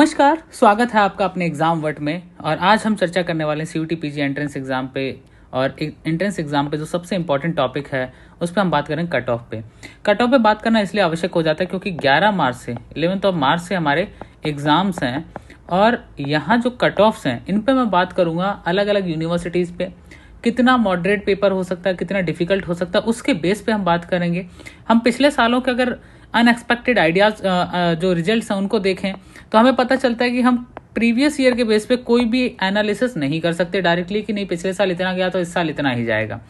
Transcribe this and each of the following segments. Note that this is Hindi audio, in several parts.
नमस्कार, स्वागत है आपका अपने एग्जाम वर्ट में। और आज हम चर्चा करने वाले हैं सीयूटी पीजी एंट्रेंस एग्जाम पे। और एंट्रेंस एग्जाम पे जो सबसे इंपॉर्टेंट टॉपिक है उस पर हम बात करें कट ऑफ पे। कट ऑफ पे बात करना इसलिए आवश्यक हो जाता है क्योंकि 11 मार्च से 11 ऑफ मार्च से हमारे एग्जाम्स हैं। और यहाँ जो कट ऑफ्स हैं इन पे मैं बात करूँगा अलग अलग यूनिवर्सिटीज़ पे कितना मॉडरेट पेपर हो सकता है, कितना डिफिकल्ट हो सकता है, उसके बेस पे हम बात करेंगे। हम पिछले सालों के अगर अनएक्सपेक्टेड आइडियाज़ जो रिजल्ट्स हैं उनको देखें तो हमें पता चलता है कि हम प्रीवियस ईयर के बेस पे कोई भी एनालिसिस नहीं कर सकते डायरेक्टली कि नहीं पिछले साल इतना गया तो इस साल इतना ही जाएगा।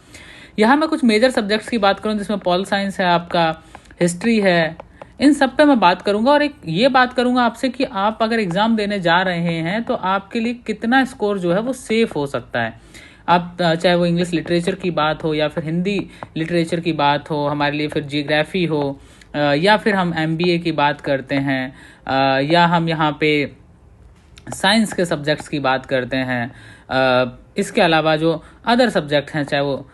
यहाँ मैं कुछ मेजर सब्जेक्ट्स की बात करूँ जिसमें पॉल साइंस है, आपका हिस्ट्री है, इन सब पे मैं बात करूंगा। और एक ये बात करूंगा आपसे कि आप अगर एग्जाम देने जा रहे हैं तो आपके लिए कितना स्कोर जो है वो सेफ हो सकता है। आप चाहे वो इंग्लिश लिटरेचर की बात हो या फिर हिंदी लिटरेचर की बात हो, हमारे लिए फिर जियोग्राफी हो, या फिर हम एमबीए की बात करते हैं, या हम यहाँ पे साइंस के सब्जेक्ट्स की बात करते हैं। इसके अलावा जो अदर सब्जेक्ट हैं चाहे वो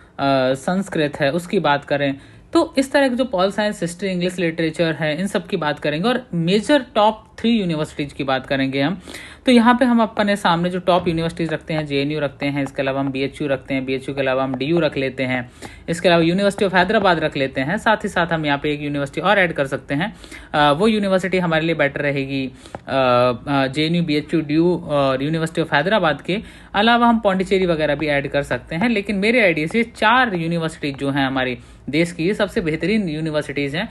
संस्कृत है उसकी बात करें, तो इस तरह के जो pol science, history, English literature है इन सब की बात करेंगे। और मेजर टॉप 3 यूनिवर्सिटीज़ की बात करेंगे हम। तो यहाँ पे हम अपने सामने जो टॉप यूनिवर्सिटीज़ रखते हैं, जेएनयू रखते हैं, इसके अलावा हम बीएचयू रखते हैं, बीएचयू के अलावा हम डीयू रख लेते हैं, इसके अलावा यूनिवर्सिटी ऑफ हैदराबाद रख लेते हैं, साथ ही साथ हम यहाँ पे एक यूनिवर्सिटी और ऐड कर सकते हैं। वो यूनिवर्सिटी हमारे लिए बेटर रहेगी जेएनयू, बीएचयू, डीयू और यूनिवर्सिटी ऑफ हैदराबाद के अलावा हम पौंडीचेरी वगैरह भी ऐड कर सकते हैं। लेकिन मेरे आइडिया से 4 यूनिवर्सिटीज जो हैं हमारी देश की सबसे बेहतरीन यूनिवर्सिटीज़ हैं,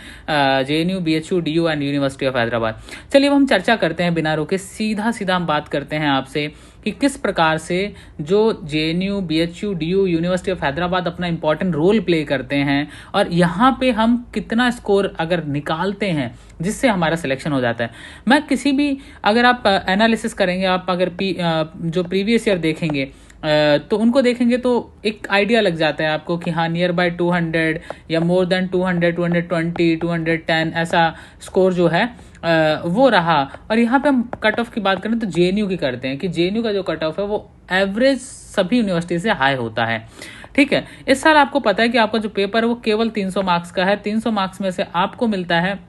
JNU, BHU, DU and university of Hyderabad. चलिए अब हम चर्चा करते हैं बिना रोके, सीधा सीधा हम बात करते हैं आपसे कि किस प्रकार से जो JNU, BHU, DU, university of Hyderabad अपना इंपॉर्टेंट रोल प्ले करते हैं और यहाँ पे हम कितना स्कोर अगर निकालते हैं जिससे हमारा सिलेक्शन हो जाता है। मैं किसी भी अगर आप एनालिसिस करेंगे, आप अगर जो प्रीवियस ईयर देखेंगे तो उनको देखेंगे तो एक आइडिया लग जाता है आपको कि हाँ नियर बाय 200 या मोर देन 200, 220, 210 ऐसा स्कोर जो है वो रहा। और यहाँ पे हम कट ऑफ की बात करें तो जेएनयू की करते हैं कि जेएनयू का जो कट ऑफ है वो एवरेज सभी यूनिवर्सिटी से हाई होता है। ठीक है, इस साल आपको पता है कि आपका जो पेपर है वो केवल 300 मार्क्स का है। 300 मार्क्स में से आपको मिलता है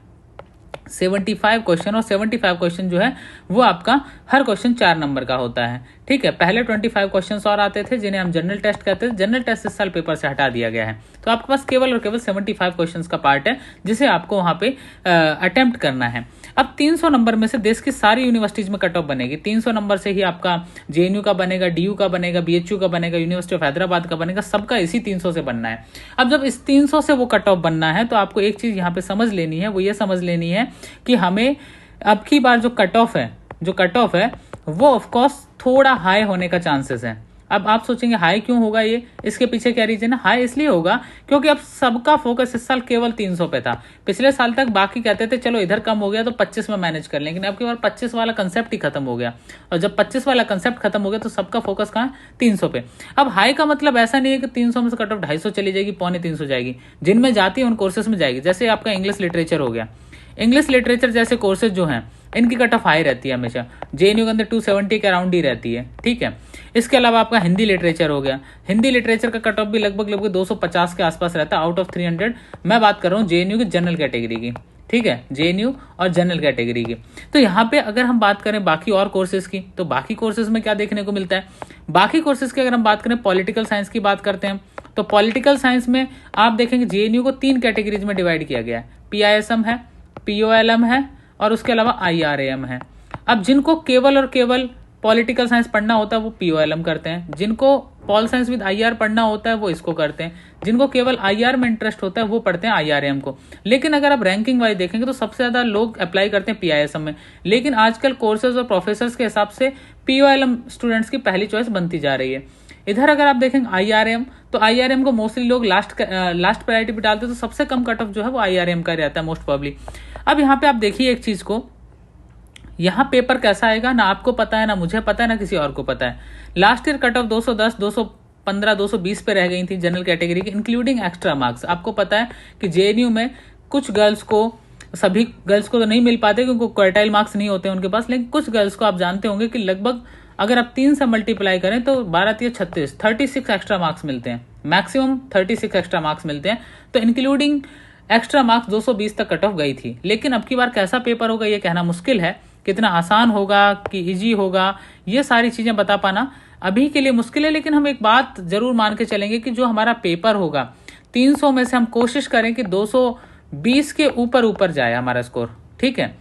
75 क्वेश्चन, और 75 क्वेश्चन जो है वो आपका हर क्वेश्चन 4 नंबर का होता है। ठीक है, पहले 25 क्वेश्चंस और आते थे जिन्हें हम जनरल टेस्ट कहते थे। जनरल टेस्ट इस साल पेपर से हटा दिया गया है, तो आपके पास केवल और केवल 75 क्वेश्चंस का पार्ट है जिसे आपको वहां पे अटेम्प्ट करना है। अब 300 नंबर में से देश की सारी यूनिवर्सिटीज में कट ऑफ बनेगी। 300 नंबर से ही आपका जेएनयू का बनेगा, डीयू का बनेगा, बीएचयू का बनेगा, यूनिवर्सिटी ऑफ हैदराबाद का बनेगा, सबका इसी 300 से बनना है। अब जब इस 300 से वो कट ऑफ बनना है तो आपको एक चीज यहाँ पे समझ लेनी है, वो ये समझ लेनी है कि हमें अब की बार जो कट ऑफ है वो ऑफकोर्स थोड़ा हाई होने का चांसेस है। अब आप सोचेंगे हाई क्यों होगा, ये इसके पीछे क्या रीजन है? हाई इसलिए होगा क्योंकि अब सबका फोकस इस साल केवल 300 पे था। पिछले साल तक बाकी कहते थे चलो इधर कम हो गया तो 25 में मैनेज कर लेंगे, लेकिन अब की बार 25 वाला कंसेप्ट ही खत्म हो गया। और जब 25 वाला कंसेप्ट खत्म हो गया तो सबका फोकस कहाँ? 300 पे। अब हाई का मतलब ऐसा नहीं है कि 300 में से कट ऑफ 250 चली जाएगी, 250 जाएगी। जिनमें जाती है उन कोर्सेज में जाएगी। जैसे आपका इंग्लिश लिटरेचर हो गया, इंग्लिश लिटरेचर जैसे कोर्सेज जो हैं इनकी कट ऑफ हाई रहती है हमेशा। जेएनयू के अंदर 270 के अराउंड ही रहती है। ठीक है, इसके अलावा आपका हिंदी लिटरेचर हो गया, हिंदी लिटरेचर का कट ऑफ भी लगभग 250 के आसपास रहता है आउट ऑफ 300। मैं बात कर रहा हूँ जेएनयू की जनरल कैटेगरी की। ठीक है, जेएनयू और जनरल कैटेगरी की। तो यहाँ पे अगर हम बात करें बाकी और कोर्सेज की तो बाकी कोर्सेज में क्या देखने को मिलता है? बाकी कोर्सेज की अगर हम बात करें, पॉलिटिकल साइंस की बात करते हैं तो पॉलिटिकल साइंस में आप देखेंगे जेएनयू को 3 कैटेगरीज में डिवाइड किया गया है। पीआईएसएम है, पीओएलएम है और उसके अलावा आईआरएम है। अब जिनको केवल और केवल पॉलिटिकल साइंस पढ़ना होता है वो पीओएलएम करते हैं, जिनको पॉल साइंस विद आईआर पढ़ना होता है वो इसको करते हैं, जिनको केवल आईआर में इंटरेस्ट होता है वो पढ़ते हैं आईआरएम को। लेकिन अगर आप रैंकिंग वाइज देखेंगे तो सबसे ज्यादा लोग अप्लाई करते हैं पीआईएसएम में। लेकिन आजकल कोर्सेज और प्रोफेसर्स के हिसाब से पीओएलएम स्टूडेंट्स की पहली चॉइस बनती जा रही है। इधर अगर आप देखेंगे आईआरएम, तो आईआरएम को मोस्टली लोग लास्ट प्रायोरिटी पे डालते हैं, तो सबसे कम कट ऑफ जो है वो आईआरएम का रहता है मोस्ट प्रोबेबली। अब यहाँ पे आप देखिए एक चीज को, यहाँ पेपर कैसा आएगा ना आपको पता है, ना मुझे पता है, ना किसी और को पता है। लास्ट ईयर कट ऑफ 210, 215, 220 पे रह गई थी जनरल कैटेगरी की, इंक्लूडिंग एक्स्ट्रा मार्क्स। आपको पता है कि जेएनयू में कुछ गर्ल्स को, सभी गर्ल्स को तो नहीं मिल पाते क्योंकि क्वार्टाइल मार्क्स नहीं होते उनके पास, लेकिन कुछ गर्ल्स को आप जानते होंगे कि लगभग अगर आप 3 से मल्टीप्लाई करें तो 36 एक्स्ट्रा मार्क्स मिलते हैं, मैक्सिमम 36 एक्स्ट्रा मार्क्स मिलते हैं। तो इंक्लूडिंग एक्स्ट्रा मार्क्स 220 तक कट ऑफ गई थी। लेकिन अब की बार कैसा पेपर होगा ये कहना मुश्किल है कितना आसान होगा कि इजी होगा, ये सारी चीज़ें बता पाना अभी के लिए मुश्किल है। लेकिन हम एक बात जरूर मान के चलेंगे कि जो हमारा पेपर होगा 300 में से हम कोशिश करें कि 220 के ऊपर ऊपर जाए हमारा स्कोर, ठीक है,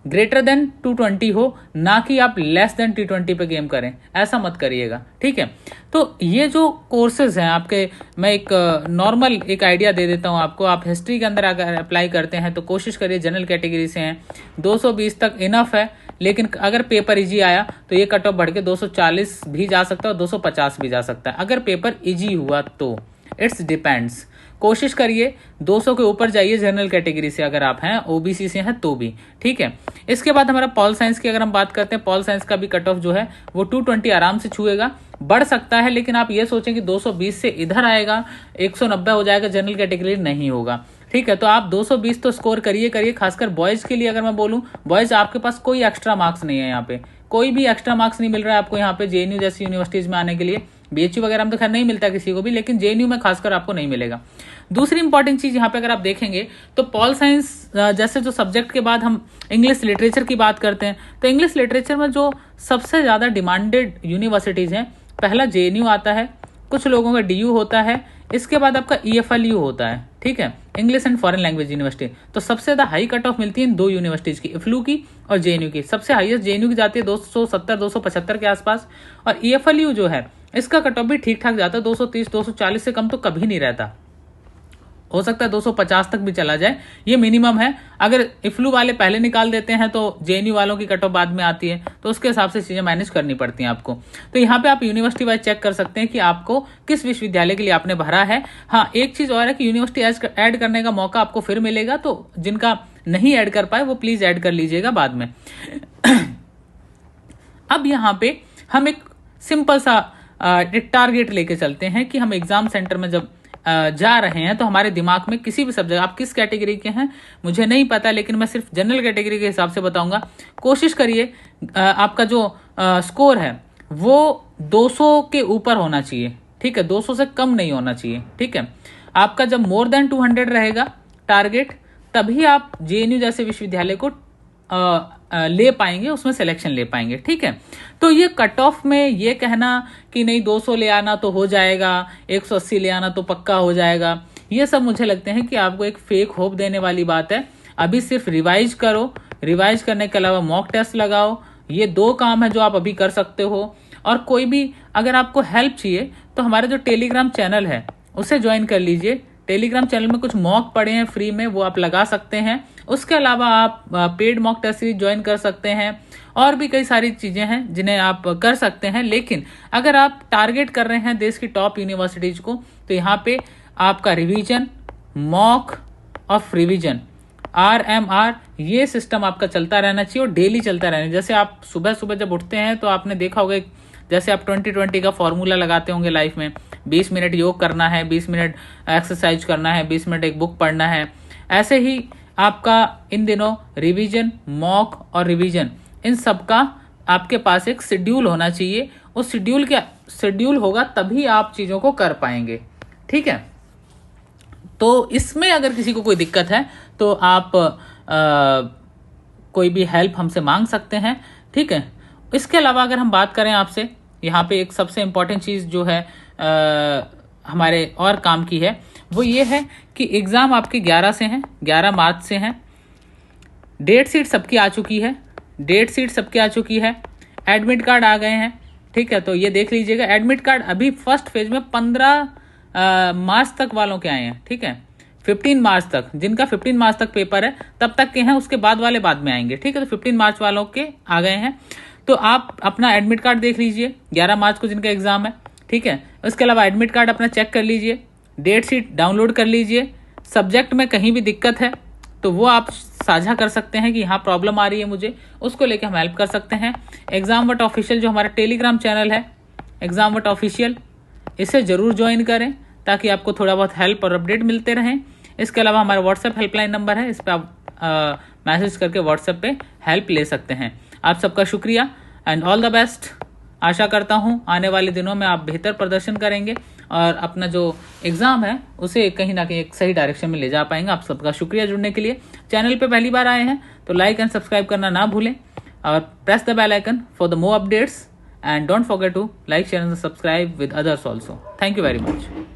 ग्रेटर देन 220 हो, ना कि आप लेस देन 220 पे गेम करें, ऐसा मत करिएगा, ठीक है। तो ये जो कोर्सेज हैं आपके, मैं एक नॉर्मल एक आइडिया दे देता हूँ आपको। आप हिस्ट्री के अंदर अगर अप्लाई करते हैं तो कोशिश करिए जनरल कैटेगरी से हैं, 220 तक इनफ है। लेकिन अगर पेपर इजी आया तो ये कट ऑफ बढ़ के 240 भी जा सकता है और 250 भी जा सकता है, अगर पेपर इजी हुआ तो। It's depends. कोशिश करिए 200 के ऊपर जाइए जनरल कैटेगरी से, अगर आप हैं ओबीसी से हैं तो भी, ठीक है। इसके बाद हमारा पॉल साइंस की अगर हम बात करते हैं, पॉल साइंस का भी कट ऑफ जो है वो 220 आराम से छुएगा, बढ़ सकता है। लेकिन आप ये सोचें कि 220 से इधर आएगा 190 हो जाएगा, जनरल कैटेगरी नहीं होगा, ठीक है। तो आप 220 तो स्कोर करिए। खासकर बॉयज के लिए अगर मैं बोलूं, बॉयज आपके पास कोई एक्स्ट्रा मार्क्स नहीं है, यहाँ पे कोई भी एक्स्ट्रा मार्क्स नहीं मिल रहा है आपको यहाँ पे जेएनयू जैसी यूनिवर्सिटीज में आने के लिए। बीएचयू वगैरह में तो खैर नहीं मिलता किसी को भी, लेकिन जेएनयू में खासकर आपको नहीं मिलेगा। दूसरी इंपॉर्टेंट चीज यहाँ पे अगर आप देखेंगे तो पॉल साइंस जैसे जो सब्जेक्ट के बाद हम इंग्लिश लिटरेचर की बात करते हैं, तो इंग्लिश लिटरेचर में जो सबसे ज्यादा डिमांडेड यूनिवर्सिटीज हैं, पहला जेएनयू आता है, कुछ लोगों का डीयू होता है, इसके बाद आपका ईएफएलयू होता है, ठीक है, English and foreign language university. तो सबसे ज्यादा हाई कट ऑफ मिलती है इन दो यूनिवर्सिटीज की, इफ्लू की और जेएनयू की। सबसे हाईएस्ट जेएनयू की जाती है 270-275 के आसपास, और ईएफएलयू जो है इसका कट ऑफ भी ठीक ठाक जाता है, 230-240 से कम तो कभी नहीं रहता, हो सकता है 250 तक भी चला जाए, ये मिनिमम है। अगर इफ्लू वाले पहले निकाल देते हैं तो जेएनयू वालों की कट ऑफ बाद में आती है, तो उसके हिसाब से चीजें मैनेज करनी पड़ती हैं आपको। तो यहाँ पे आप यूनिवर्सिटी वाइज चेक कर सकते हैं कि आपको किस विश्वविद्यालय के लिए आपने भरा है। हाँ, एक चीज और है कि यूनिवर्सिटी ऐड करने का मौका आपको फिर मिलेगा, तो जिनका नहीं ऐड कर पाए वो प्लीज ऐड कर लीजिएगा बाद में। अब यहाँ पे हम एक सिंपल सा एक टारगेट लेके चलते हैं कि हम एग्जाम सेंटर में जब जा रहे हैं तो हमारे दिमाग में किसी भी सब्जेक्ट, आप किस कैटेगरी के हैं मुझे नहीं पता, लेकिन मैं सिर्फ जनरल कैटेगरी के हिसाब से बताऊंगा। कोशिश करिए आपका जो स्कोर है वो 200 के ऊपर होना चाहिए, ठीक है, 200 से कम नहीं होना चाहिए, ठीक है। आपका जब मोर देन 200 रहेगा टारगेट, तभी आप जेएनयू जैसे विश्वविद्यालय को ले पाएंगे, उसमें सिलेक्शन ले पाएंगे, ठीक है। तो ये कट ऑफ में ये कहना कि नहीं 200 ले आना तो हो जाएगा, 180 ले आना तो पक्का हो जाएगा, ये सब मुझे लगते हैं कि आपको एक फेक होप देने वाली बात है। अभी सिर्फ रिवाइज करो, रिवाइज करने के अलावा मॉक टेस्ट लगाओ, ये दो काम है जो आप अभी कर सकते हो। और कोई भी अगर आपको हेल्प चाहिए तो हमारा जो टेलीग्राम चैनल है उसे ज्वाइन कर लीजिए। टेलीग्राम चैनल में कुछ मॉक पड़े हैं फ्री में, वो आप लगा सकते हैं। उसके अलावा आप paid mock test series join कर सकते हैं, और भी कई सारी चीजें हैं जिन्हें आप कर सकते हैं। लेकिन अगर आप टारगेट कर रहे हैं देश की टॉप यूनिवर्सिटीज को, तो यहाँ पे आपका revision, mock of revision, RMR, ये सिस्टम आपका चलता रहना चाहिए और डेली चलता रहना। जैसे आप सुबह सुबह जब उठते हैं तो आपने देखा होगा, जैसे आप 20-20 का फॉर्मूला लगाते होंगे लाइफ में, 20 मिनट योग करना है, 20 मिनट एक्सरसाइज करना है, 20 मिनट एक बुक पढ़ना है, ऐसे ही आपका इन दिनों रिवीजन, मॉक और रिवीजन, इन सब का आपके पास एक शेड्यूल होना चाहिए। उस शेड्यूल होगा तभी आप चीजों को कर पाएंगे, ठीक है। तो इसमें अगर किसी को कोई दिक्कत है तो आप कोई भी हेल्प हमसे मांग सकते हैं, ठीक है। इसके अलावा अगर हम बात करें आपसे, यहाँ पे एक सबसे इम्पोर्टेंट चीज़ जो है हमारे और काम की है, वो ये है कि एग्ज़ाम आपके 11 से हैं, 11 मार्च से हैं। डेट शीट सबकी आ चुकी है, डेट शीट सबकी आ चुकी है, एडमिट कार्ड आ गए हैं, ठीक है। तो ये देख लीजिएगा, एडमिट कार्ड अभी फर्स्ट फेज में 15 मार्च तक वालों के आए हैं, ठीक है। 15 मार्च तक, जिनका 15 मार्च तक पेपर है तब तक के हैं, उसके बाद वाले बाद में आएंगे, ठीक है। तो 15 मार्च वालों के आ गए हैं, तो आप अपना एडमिट कार्ड देख लीजिए 11 मार्च को जिनका एग्जाम है, ठीक है। उसके अलावा एडमिट कार्ड अपना चेक कर लीजिए, डेट शीट डाउनलोड कर लीजिए। सब्जेक्ट में कहीं भी दिक्कत है तो वो आप साझा कर सकते हैं कि यहाँ प्रॉब्लम आ रही है मुझे, उसको लेके हम हेल्प कर सकते हैं। एग्जाम वट ऑफिशियल जो हमारा टेलीग्राम चैनल है, एग्जाम वट ऑफिशियल, इसे जरूर ज्वाइन करें ताकि आपको थोड़ा बहुत हेल्प और अपडेट मिलते रहें। इसके अलावा हमारा व्हाट्सएप हेल्पलाइन नंबर है, इस पर आप मैसेज करके व्हाट्सएप पे हेल्प ले सकते हैं। आप सबका शुक्रिया एंड ऑल द बेस्ट। आशा करता हूँ आने वाले दिनों में आप बेहतर प्रदर्शन करेंगे और अपना जो एग्ज़ाम है उसे कहीं ना कहीं एक सही डायरेक्शन में ले जा पाएंगे। आप सबका शुक्रिया जुड़ने के लिए। चैनल पे पहली बार आए हैं तो लाइक एंड सब्सक्राइब करना ना भूलें। और press the bell icon for the more updates, and don't forget to like, share and subscribe with others also. Thank you very much.